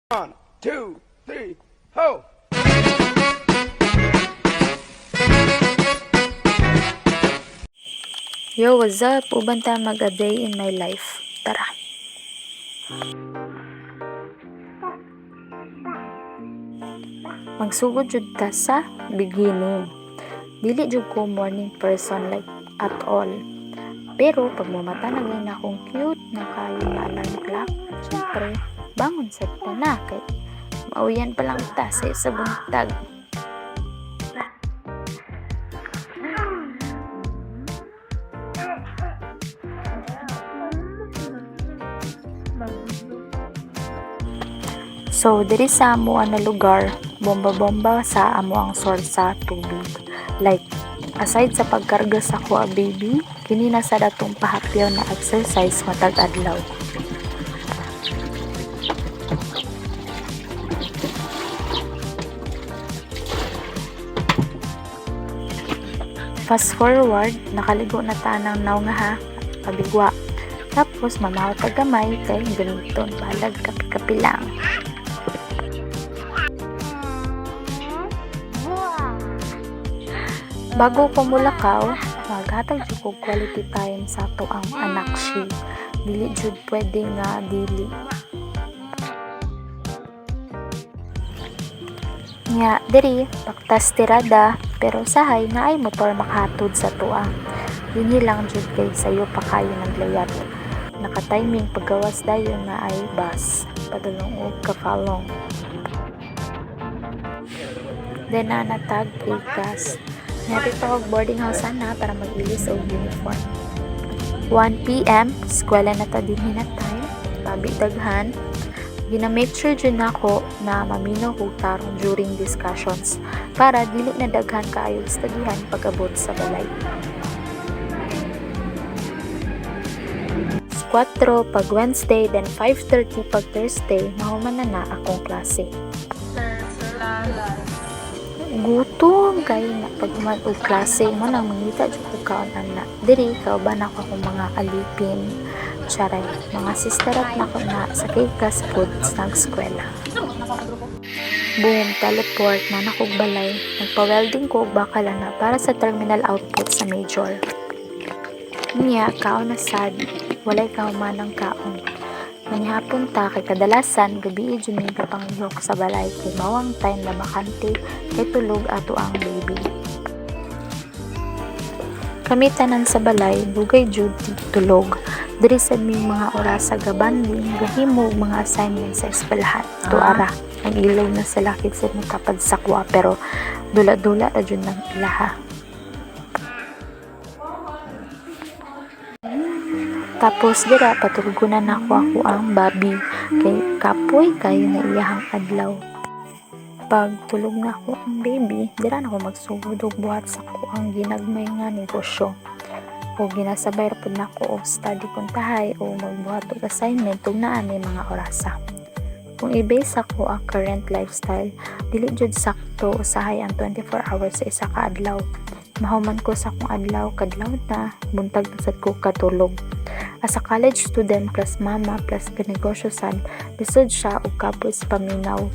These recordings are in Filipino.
1, 2, 3, ho! Yo, what's up? Uban ta mag a day in my life. Tara. Magsugod jud ta sa beginning. Dili jud ko morning person like at all. Pero pag mamata na ngayon akong cute na kayo na alarm clock, syempre, bangon sa na kay mauyan pa lang ta sa buntag. So, diri sa amo na lugar, bomba-bomba sa amo ang source sa tubig. Like, aside sa pagkarga sa kuha baby, kini na sa datong pahapyaw na exercise matag adlaw. Fast forward, nakaligo na ta ng naw nga ha, kabigwa. Tapos, mamahaw ta gamay, kay gamiton, balag kapi-kapi lang. Bago ko mulakaw, maghatag jud ko quality time sa ato ang anak si. Dili jud pwede nga dili. Nya diri paktas tirada pero sahay na ay motor makahatod sa tuwa. Dinhi lang jud kay sayo pa kayo naglayat. Naka-timing paggawas dayon na ay bus padulong og kafalong. Then natag ikas. Narito ako boarding house na para mag-ilis og uniform. 1 p.m. eskwela na ta din na time. Tabi daghan. Gina-make sure dyan ako na maminaw ko tarong during discussions para dili na daghan kaayo studihan pag-abot sa balay. 4 pag Wednesday, then 5:30 pag Thursday, mahuman na akong klase. Gutom kayo na pagman og klase mo nang mangita jud ko kaon ana diri kauban ako akong mga alipin charay mga sister at nako na sa kikas food sa eskwela. Boom, teleport na nakog balay. Nagpa-welding ko og bakal na para sa terminal output sa major. Niya kaon na sad walay kaumanang kaon. Manihapon ta kay kadalasan gabi jud mi kapanghok sa balay kay mawang time na makante kay tulog ato ang baby. Kami tanan sa balay dugay jud tulog. Diri sad mi mga oras sa gabanding gahimo mga assignments sa eskwelahan. Tuara ang ilaw na sa lakit sa matapad sa kuha pero dula-dula ra jud nang ilaha. Tapos dira patulgunan ako ang babi kay kapoy kayo na iyahang adlaw. Pag tulog na ako ang baby, dira na ako magsugod og buhat sa ko ang ginagmay nga negosyo. O ginasabay ra pud nako og study kuntahay o magbuhat og assignment ug naa ni mga orasa. Kung i-base ako ang current lifestyle, dili jud sakto usahay ang 24 hours sa isa ka adlaw. Mahuman ko sa akong adlaw kadlaw na buntag na sad ko katulog. As a college student plus mama plus ganegosyo sad, lisod siya og kapoy sa paminaw.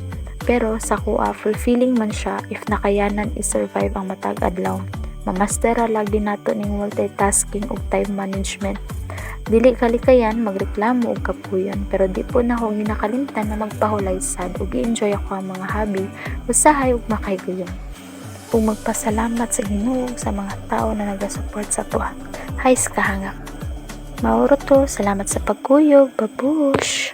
Pero sa kuha, fulfilling man siya if nakayanan i-survive ang matag adlaw. Mamastera lagi nato ning multitasking ug time management. Dili kalikayan magreklamo og kapuyon pero di po na ako ginakalimtan na magpahulay sad ug i-enjoy ako ang mga hobby usahay ug makayguyon. Ug magpasalamat sa Ginoo sa mga tao na nagasupport sa tuwa. Hays kahangak. Mauro to, salamat sa pagkuyog, babush!